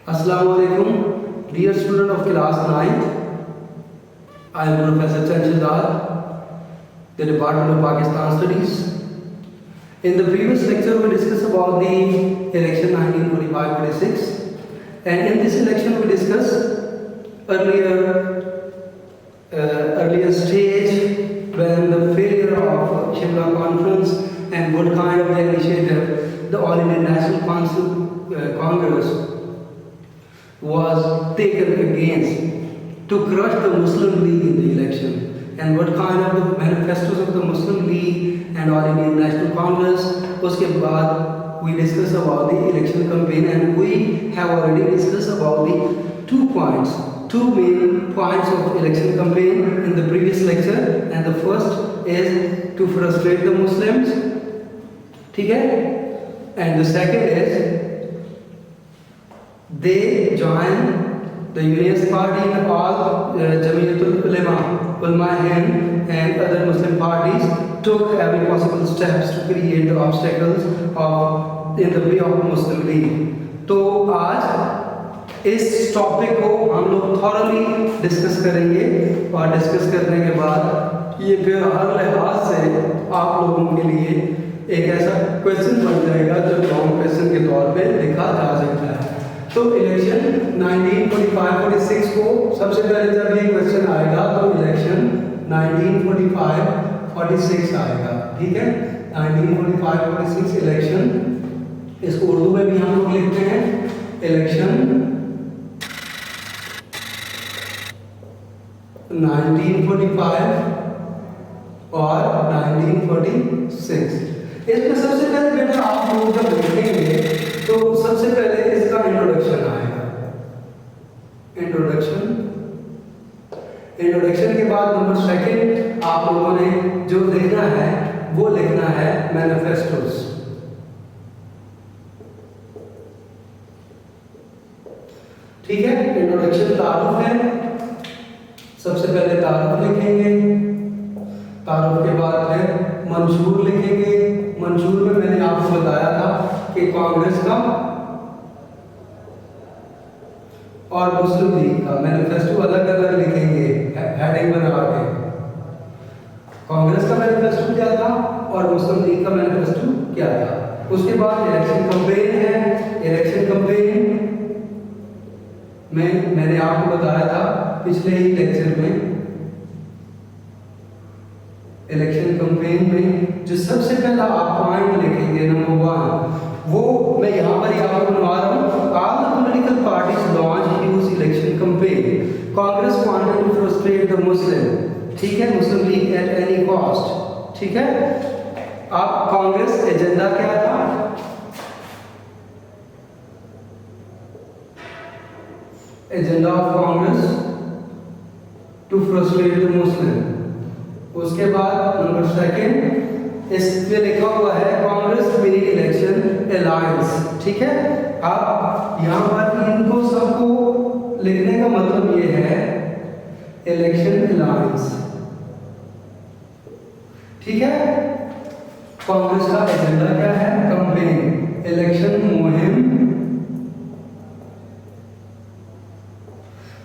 Assalamu alaikum, dear student of class 9th. I am Professor Chanchaldar, the Department of Pakistan Studies. In the previous lecture, we discussed about the election 1945-46, and in this election, we discussed earlier stage when the failure of Shimla Conference and what kind of the initiative the All Indian National Congress was taken against to crush the Muslim League in the election, and what kind of the manifestos of the Muslim League and All Indian National Congress. Uske baad we discussed about the election campaign, and we have already discussed about the two main points of election campaign in the previous lecture, and the first is to frustrate the Muslims, ठीक है, and the second is they joined the Unionist Party and all Jamiatul Ulama Hind and other Muslim parties took every possible steps to create the obstacles in the way of Muslim League. तो आज इस topic को हम लोग thoroughly discuss करेंगे, और discuss करने के बाद ये फिर हर लिहाज से आप लोगों के लिए एक ऐसा क्वेश्चन बन जाएगा जो लॉन्ग क्वेश्चन के तौर पे लिखा जा सकता है. तो इलेक्शन 1945-46 को सबसे पहले जब ये क्वेश्चन आएगा तो इलेक्शन 1945-46 आएगा, ठीक है. 1945-46 इलेक्शन, इसको उर्दू में भी हम लोग लिखते हैं इलेक्शन 1945 और 1946. इसमें सबसे पहले बेटा आप लोग जब लिखेंगे तो सबसे पहले इसका इंट्रोडक्शन आएगा. इंट्रोडक्शन के बाद नंबर सेकंड आप लोगों ने जो लिखना है वो लिखना है मैनिफेस्टोस, ठीक है. इंट्रोडक्शन तारुफ है, सबसे पहले तारुफ लिखेंगे, तारुफ के बाद फिर मंशूर लिखेंगे. मंशूर में मैंने आपको बताया था कि कांग्रेस का और मुस्लिम लीग का मैनिफेस्टो अलग अलग लिखेंगे हेडिंग बना के. कांग्रेस का मैनिफेस्टो क्या था और मुस्लिम लीग का मैनिफेस्टो क्या था. उसके बाद इलेक्शन कैंपेन है. इलेक्शन कैंपेन में मैंने आपको बताया था पिछले ही लेक्चर में, इलेक्शन कैंपेन में जो सबसे पहला आप पॉइंट लिखेंगे नंबर 1, वो मैं यहाँ पर ही आपको बनवा रहा हूँ. All the political parties launch huge election campaign. Congress wanted to frustrate the Muslim, ठीक है, Muslim League at any cost, ठीक है. आप कांग्रेस एजेंडा क्या था? Agenda of Congress to frustrate the Muslim. उसके बाद नंबर सेकंड इस पे लिखा हुआ है कांग्रेस मिनी इलेक्शन अलायंस, ठीक है. आप यहाँ पर इनको सबको लिखने का मतलब ये है इलेक्शन अलायंस, ठीक है. कांग्रेस का एजेंडा क्या है? कैंपेन, इलेक्शन मुहिम.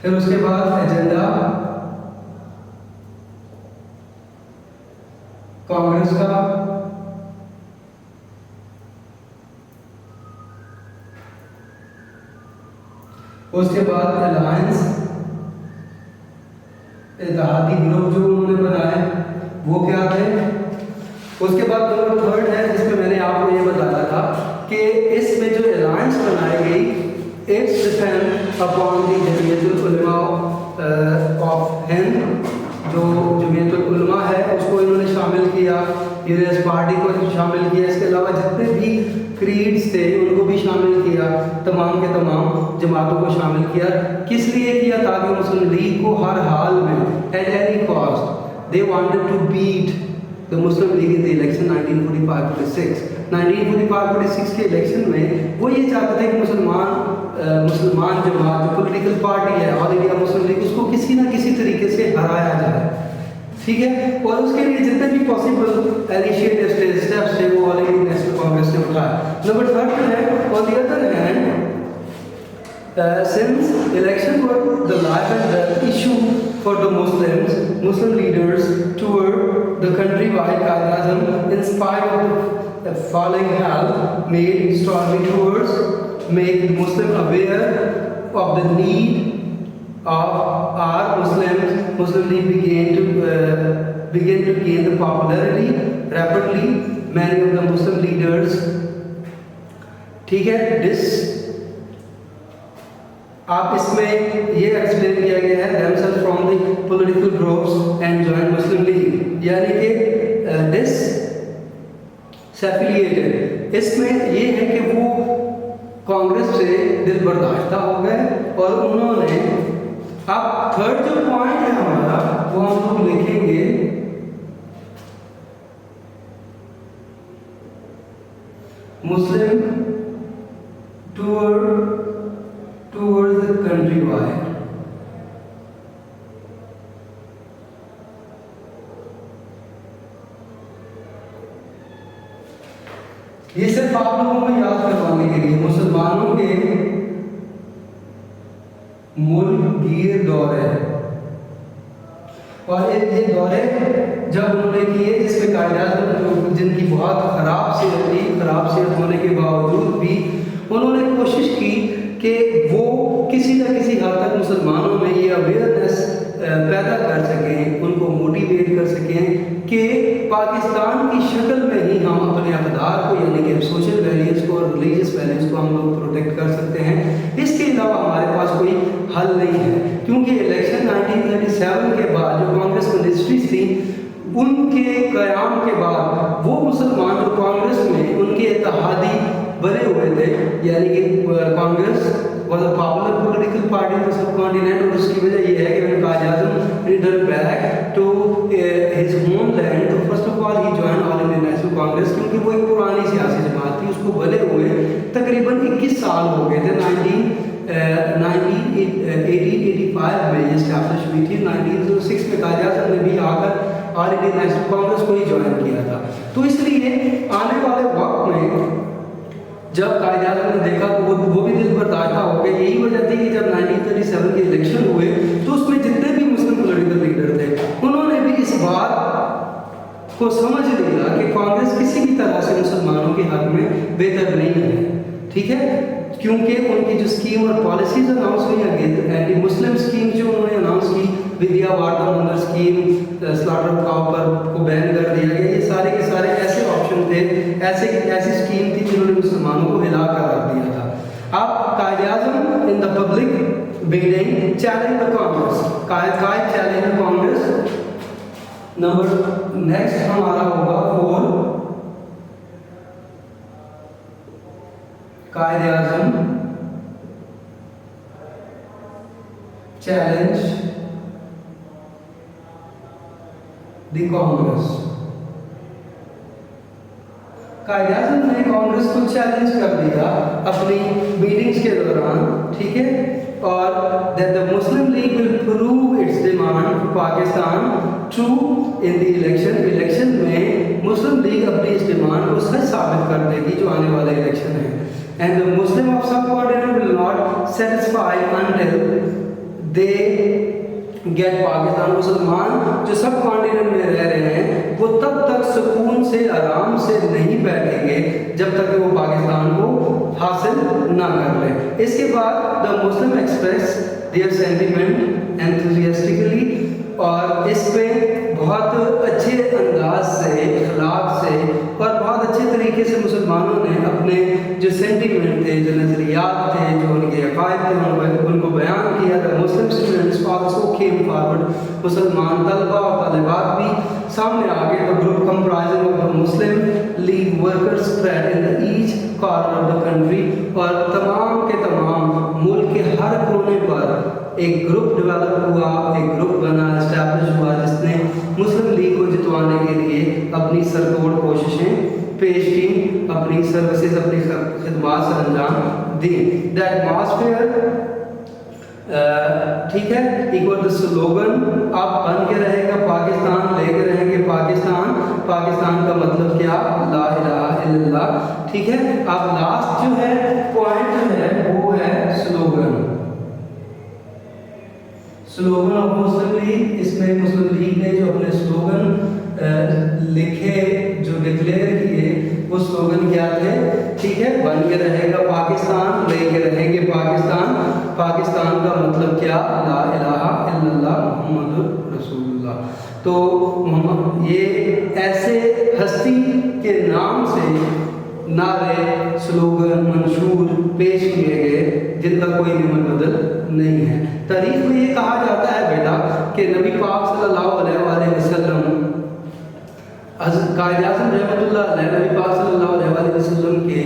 फिर उसके बाद एजेंडा कांग्रेस का उसके बाद अलायंस, इत्तेहादी ग्रुप जो उन्होंने बनाए वो क्या थे. उसके बाद नंबर थर्ड है जिसमें मैंने आपको ये बताया था कि इसमें जो अलायंस बनाई गई it's depend upon the Jamiatul उलमा ऑफ हिंद. जो जमीयतुल उलमा है उसको इन्होंने शामिल किया, यूनियनिस्ट पार्टी को शामिल किया, इसके अलावा जितने भी क्रीड्स थे उनको भी शामिल किया, तमाम के तमाम जमातों को शामिल किया. किस लिए किया? ताकि मुस्लिम लीग को हर हाल में at any cost they wanted to beat the Muslim League in the election 1945-46. 1945-46 के इलेक्शन में वो ये चाहते थे कि मुसलमान जमात जो पॉलिटिकल पार्टी है ऑल इंडिया मुस्लिम लीग, उसको किसी ना किसी तरीके से हराया जाए. ठीक है, और उसके लिए जितने भी पॉसिबल इनिशिएटिव स्टेप्स थे वो ऑल इंडिया नेशनल कांग्रेस ने उठाया। नंबर थर्ड है, on the other hand, since election were the life and death issue for the Muslim leaders toured the country-wide Qaid-e-Azam, in spite of the falling health, made stormy tours, make Muslims aware of the need of our Muslim League began to gain the popularity rapidly. Many of the Muslim leaders, ठीक है, आप इसमें ये explain किया गया है themselves from the political groups and joined Muslim League, यानी कि disaffiliated। इसमें ये है कि वो कांग्रेस से दिल बर्दाश्ता हो गए और उन्होंने, अब थर्ड जो पॉइंट है हमारा वो हम लोग लिखेंगे, मुस्लिम towards the countrywide। ये सिर्फ आप लोगों को याद करवाने के लिए, मुसलमानों के मुल्क-गिर दौरे, और ये दौरे जब उन्होंने किए जिसमें कायद-ए-आज़म जिनकी बहुत खराब सेहत होने के बावजूद भी उन्होंने कोशिश की कि वो किसी न किसी हद तक मुसलमानों में ये अवेयरनेस पैदा कर सकें, उनको मोटिवेट कर सकें कि पाकिस्तान की शक्ल में ही हम अपने अक़दार को, यानी कि सोशल वैल्यूज़ को और रिलीजियस वैल्यूज़ को हम लोग प्रोटेक्ट कर सकते हैं। इसके अलावा हमारे पास कोई हल नहीं है, क्योंकि इलेक्शन 1937 के बाद जो कांग्रेस मिनिस्ट्रीज थी, उनके क़याम के बाद वो मुसलमान जो कांग्रेस में उनके इत्तेहादी बने हुए थे, यानी कि Congress was a popular political party in the subcontinent, और उसकी वजह ये है कि when Qaid-e-Azam returned back to his homeland, तो first of all he joined All India National Congress, क्योंकि वो एक पुरानी सियासी जमात थी, उसको बने हुए तकरीबन 21 साल हो गए थे। 1885 में ये स्टैब्लिश हुई थी। 1906 में कायद-ए-आज़म ने भी आकर ऑल इंडिया नेशनल कांग्रेस को ही ज्वाइन किया था। तो इसलिए आने वाले वक्त में जब कायद-ए-आज़म ने देखा तो वो भी दिल बर्दाश्ता हो गए। यही वजह थी कि जब 1937 के इलेक्शन हुए तो उसमें जितने भी मुस्लिम पॉलिटिकल लीडर थे उन्होंने भी इस बात को समझ लिया कि कांग्रेस किसी भी तरह से मुसलमानों के हक में बेहतर नहीं है, ठीक है, क्योंकि उनकी जो स्कीम और पॉलिसीज अनाउंस हुई हैं, एंटी मुस्लिम स्कीम जो उन्होंने अनाउंस की, विद्या वार्ता मंदिर स्कीम, स्लॉटर काउ को बैन कर दिया गया, ये सारे के सारे ऐसे ऑप्शन थे, ऐसी स्कीम थी जिन्होंने मुसलमानों को हिला कर रख दिया था। अब Quaid-e-Azam in the public beginning challenge the Congress, Quaid challenge the Congress. Number next हमारा होगा 4, कायद-ए-आज़म चैलेंज द कांग्रेस। कायद-ए-आज़म ने कांग्रेस को चैलेंज कर दिया अपनी मीटिंग्स के दौरान, ठीक है, और that the Muslim League will prove its demand to Pakistan true in the election में मुस्लिम लीग अपनी इस डिमांड को सच साबित कर देगी जो आने वाले इलेक्शन है। And the Muslim of subcontinent will not satisfy until they get Pakistan। मुसलमान जो सब कॉन्टिनेंट में रह रहे हैं वो तब तक सुकून से, आराम से नहीं बैठेंगे जब तक वो पाकिस्तान को हासिल ना कर ले। इसके बाद the Muslim express their sentiment enthusiastically, और इस पे बहुत अच्छे अंदाज से, इखलाक से और बहुत अच्छे तरीके से मुसलमानों ने अपने जो सेंटिमेंट थे, जो नज़रियात थे, जो उनके अकायद थे, उनको बयान किया। The Muslim students also came forward, मुसलमान तलबा और तालिबात भी सामने आ गए। The group comprising of the Muslim league workers spread in the each corner of the country, और तमाम के तमाम मुल्क के हर कोने पर एक ग्रुप डेवलप हुआ, एक ग्रुप बना, एस्टैब्लिश हुआ, जिसने मुस्लिम लीग को जितवाने के लिए अपनी सरतोड़ कोशिशें पेश की, अपनी सर्विसेज, अपनी खिदमात सर अंजाम दी। द एटमॉस्फेयर ٹھیک ہے، ایکول سلوگن آپ بن کے رہے گا پاکستان، لے کے رہیں گے پاکستان، پاکستان کا مطلب کیا؟ لا الہ الا اللہ، ٹھیک ہے۔ اب لاسٹ جو ہے پوائنٹ جو ہے وہ ہے slogan, slogan of Muslim League. اس میں مسلم لیگ نے جو اپنے سلوگن لکھے، جو ڈکلیئر کیے، وہ سلوگن کیا تھے؟ ٹھیک ہے، بن کے رہے گا پاکستان، لے کے رہیں گے پاکستان، پاکستان کا مطلب کیا؟ لا الہ الا اللہ محمد رسول اللہ۔ تو یہ ایسے ہستی کے نام سے نعرے، سلوگن، منشور پیش کیے گئے جن کا کوئی بھی بدل نہیں ہے۔ تاریخ میں یہ کہا جاتا ہے بیٹا کہ نبی پاک صلی اللہ علیہ وآلہ وسلم، حضرت قائد اعظم رحمۃ اللہ علیہ، نبی پاک صلی اللہ علیہ وآلہ وسلم کے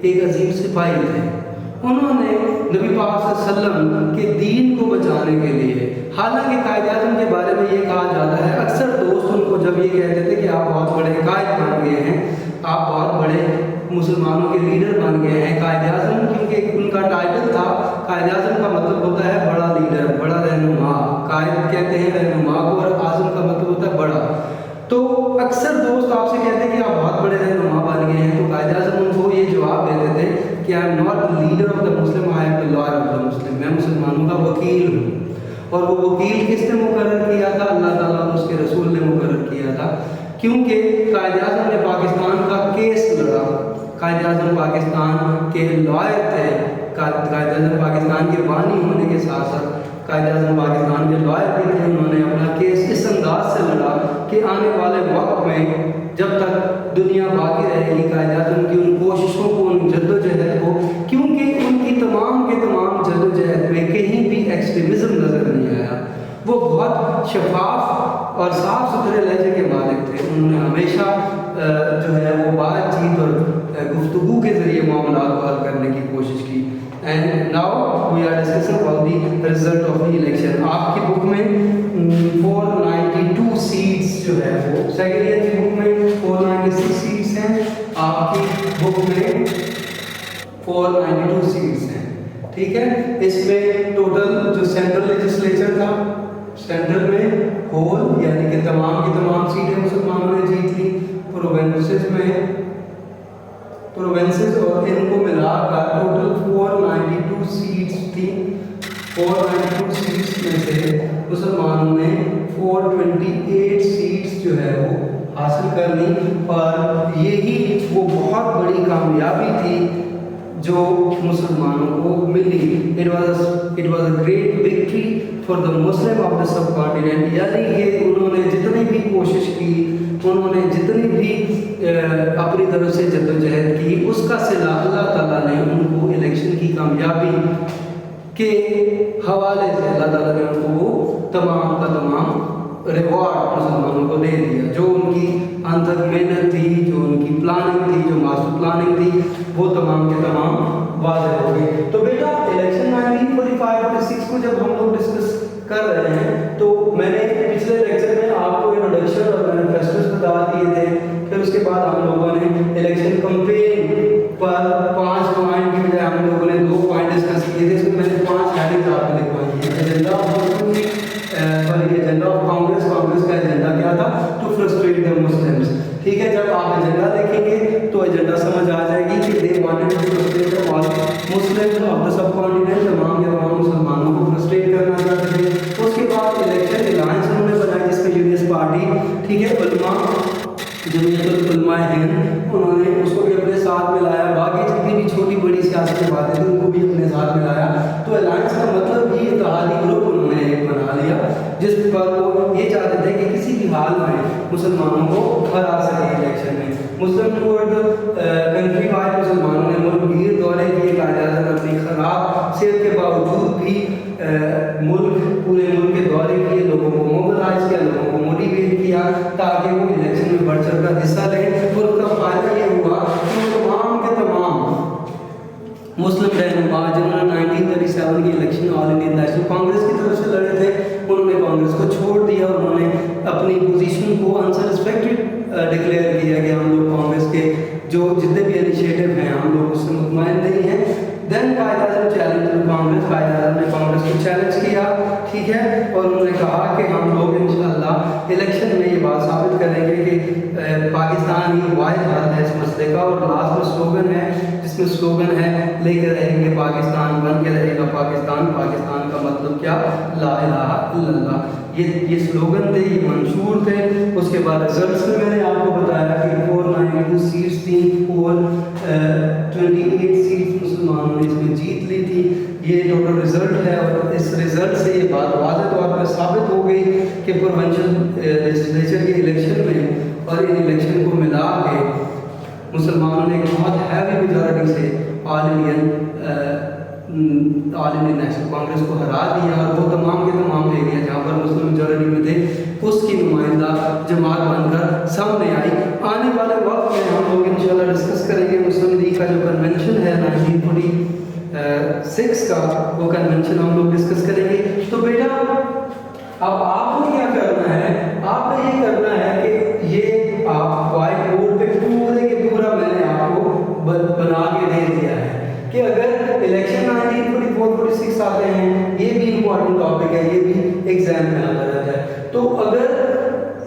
ایک عظیم سپاہی تھے۔ انہوں نے نبی پاک صلی اللہ علیہ وسلم کے دین کو بچانے کے لیے، حالانکہ قائد اعظم کے بارے میں یہ کہا جاتا ہے، اکثر دوست ان کو جب یہ کہتے تھے کہ آپ بہت بڑے قائد بن گئے ہیں، آپ بہت بڑے مسلمانوں کے لیڈر بن گئے ہیں، قائد اعظم، کیونکہ ان کا ٹائٹل تھا، قائد اعظم کا مطلب ہوتا ہے بڑا لیڈر، بڑا رہنما، قائد کہتے ہیں رہنما کو، اور اعظم کا مطلب ہوتا ہے بڑا۔ تو اکثر دوست آپ سے کہتے ہیں کہ آپ بہت بڑے رہنما بن گئے ہیں، تو قائد اعظم ان کو یہ جواب دیتے تھے کہ I am not leader of the Muslim, I am the lawyer of the Muslim, میں مسلمانوں کا وکیل ہوں۔ اور وہ وکیل کس نے مقرر کیا تھا؟ اللہ تعالیٰ اور اس کے رسول نے مقرر کیا تھا، کیونکہ قائد اعظم نے پاکستان کا کیس لڑا، قائد اعظم پاکستان کے لائر تھے، قائد اعظم پاکستان کے بانی ہونے کے ساتھ ساتھ قائد اعظم پاکستان کے لائر بھی تھے۔ انہوں نے اپنا کیس اس انداز سے لڑا کہ آنے والے وقت میں جب تک دنیا باقی رہے گی، قائد اعظم کی ان کوششوں کو، ان جد و جہد کو، کیونکہ ان کی تمام کے تمام جد و جہد میں کہیں بھی ایکسٹریمزم نظر نہیں آیا۔ وہ بہت شفاف اور صاف ستھرے لہجے کے مالک تھے۔ انہوں نے ہمیشہ جو ہے وہ بات چیت اور گفتگو کے ذریعے معاملات کو حل کرنے کی کوشش کی۔ And now we are discussing about the result of the election. آپ کی بک میں 492 سیٹس جو ہے وہ، سیکنڈ ایئر کی بک میں 496 سیٹس ہیں، آپ کی بک میں 492 سیٹس ہیں، ٹھیک ہے۔ اس میں ٹوٹل جو سینٹرل لیجسلیچر تھا، سینٹرل میں ہول یعنی کہ تمام کی تمام سیٹیں مسلمانوں نے جیت لی، پروونسز میں، پروونسز اور ان کو ملا کر ٹوٹل 492 سیٹس تھی۔ 492 سیٹس میں سے مسلمانوں نے 428 سیٹس جو ہے وہ حاصل کر لی، اور یہی وہ بہت بڑی کامیابی تھی جو مسلمانوں کو ملی۔ It was a great victory for the Muslim of the subcontinent، یعنی کہ انہوں نے جتنی بھی کوشش کی، انہوں نے جتنی بھی اپنی طرف سے جد و جہد کی، اس کا صلہ اللہ تعالیٰ نے ان کو الیکشن کی کامیابی کے حوالے سے اللہ تعالیٰ نے ان کو وہ تمام کا تمام ریوارڈ مسلمانوں کو دے دیا۔ جو ان کی انتھک محنت تھی، جو ان کی پلاننگ تھی، جو ماسٹر پلاننگ تھی، وہ تمام کے تمام واضح ہو گئی۔ تو بیٹا الیکشن 1945-46 کو جب ہم لوگ ڈسکس کر رہے ہیں تو میں نے پچھلے لیکچر میں آپ کو انٹروڈکشن اور مینیفیسٹوز بتا دیے تھے، پھر اس کے بعد ہم لوگوں نے الیکشن کمپین پر 5 پوائنٹ کی بجائے ہم لوگوں نے 2 پوائنٹ ڈسکس کیے تھے۔ اس میں نے 5 ہیڈنگز آپ کو لکھوائی ہیں۔ ایجنڈا آف کانگریس، کانگریس کا ایجنڈا کیا تھا؟ ٹو فرسٹریٹ دی مسلمز، ٹھیک ہے۔ جب آپ ایجنڈا دیکھیں گے تو ایجنڈا سمجھ آ جائے گی کہ they wanted to frustrate all Muslims of the subcontinent, تمام کے تمام مسلمانوں کو فرسٹریٹ کرنا چاہتے تھے۔ اس کے بعد الیکشن الائنس انہوں نے بنائی جس میں یونیس پارٹی، ٹھیک ہے، علماء، جمعیت العلماء ہند، انہوں نے اس کو بھی اپنے ساتھ ملایا، باقی جتنی بھی چھوٹی بڑی سیاسی باتیں تھیں ان کو بھی اپنے ساتھ ملایا۔ تو الائنس کا مطلب یہ اتحادی گروپ انہوں نے ایک بنا لیا جس پر وہ یہ چاہتے تھے کہ کسی بھی حال میں مسلمانوں کو ہرا سکے الیکشن میں۔ مسلم ٹورڈ کنٹری وائڈ مسلمانوں نے ملک گیر دورے کیے، قائد اعظم اپنی خراب صحت کے باوجود بھی پورے ملک کے دورے کیے، لوگوں کو موبلائز کیا، لوگوں کو موٹیویٹ کیا تاکہ وہ الیکشن میں بڑھ چڑھ کر حصہ لیں۔ اور اس کا فائدہ یہ ہوا کہ تمام کے تمام مسلم رہنما جنہوں نے 1937 کی الیکشن آل انڈیا نیشنل کانگریس کی طرف سے لڑے تھے، انہوں نے کانگریس کو چھوڑ دیا، انہوں نے اپنی پوزیشن کو انسٹسپیکٹڈ ڈکلیئر کیا کہ ہم لوگ کانگریس کے جو جتنے بھی انیشیٹو ہیں ہم لوگ اس سے مطمئن نہیں ہیں۔ دین قائد as a challenge to Congress, Quaid-e-Azam ने कांग्रेस को चैलेंज किया, ठीक है, और उन्होंने कहा कि हम लोग इंशाअल्लाह इलेक्शन में ये बात साबित करेंगे कि पाकिस्तान ही वाहिद हल है इस मसले का। और लास्ट में स्लोगन है, जिसमें स्लोगन है लेके रहेंगे पाकिस्तान, बन के रहेगा पाकिस्तान, पाकिस्तान का मतलब क्या, ला इलाहा इल्लल्लाह। ये स्लोगन थे, ये मंशूर थे। उसके बाद रिजल्ट्स में मैंने आपको बताया कि 492 सीट्स थी और 28 सीट्स मुसलमानों ने इसमें जीत ली थी। ये टोटल रिजल्ट है, और इस रिजल्ट से ये बात वाज़ेह तौर पर साबित हो गई कि प्रोविंशियल लेजिस्लेचर के इलेक्शन में और इन इलेक्शन को मिला के मुसलमानों ने एक बहुत हैवी मेजॉरिटी से ऑल इंडियन नेशनल कांग्रेस को हरा दिया, और वो तमाम के तमाम एरिया जहाँ पर मुस्लिम मेजॉरिटी में थे उसकी नुमाइंदा जमात बनकर सामने आई। आने वाले वक्त में हम लोग इंशाल्लाह डिस्कस करेंगे मुस्लिम लीग का जो कन्वेंशन है 1946 का, वो कन्वेंशन हम लोग डिस्कस करेंगे। तो बेटा अब आपको क्या करना है, आपने ये करना है कि ये आप व्हाइट बोर्ड पे पूरे के पूरा मैंने आपको बना के दे दिया है कि अगर इलेक्शन 1944-46 आते हैं, ये भी इम्पोर्टेंट टॉपिक है, ये भी एग्जाम में आता रहता है। तो अगर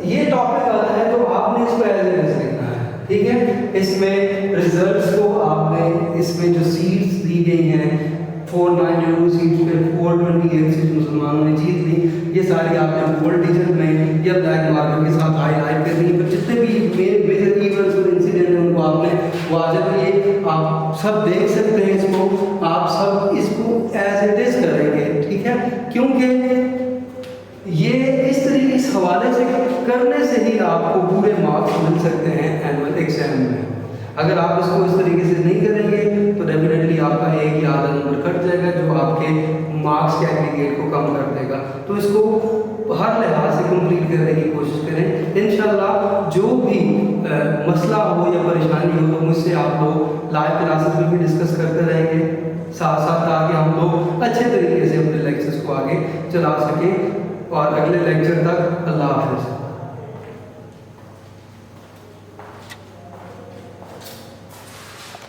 ये टॉपिक आता है तो आपने इसको एज एज लिखना है, ठीक है। इसमें रिजल्ट्स को आपने, इसमें जो सीट्स दी गई हैं 492 सीट्स पे 428 सीट्स मुसलमानों ने जीत ली, ये सारी आपने बोल्ड डिजिट में या ब्लैक मार्कर के साथ हाईलाइट करनी है। पर जितने भी मेजर इवेंट्स और इंसिडेंट हैं उनको आपने वाज़ेह ये आप सब देख सकते हैं, इसको आप सब इसको एज इट इज करेंगे, ठीक है, क्योंकि ये इस हवाले से करने से ही आपको पूरे मार्क्स मिल सकते हैं एनुअल एग्जाम में। अगर आप इसको इस तरीके से नहीं करेंगे तो डेफिनेटली आपका एक या आधा नंबर कट जाएगा, जो आपके मार्क्स के एग्रीगेट को कम कर देगा। तो इसको हर लिहाज से कंप्लीट करने की कोशिश करें। इंशाल्लाह जो भी मसला हो या परेशानी हो तो मुझसे आप लोग लाइव क्लासेस में भी डिस्कस करते रहेंगे साथ साथ, ताकि हम लोग अच्छे तरीके से अपने लेक्चर्स को आगे चला सकें। और अगले लेक्चर तक अल्लाह हाफ़िज़।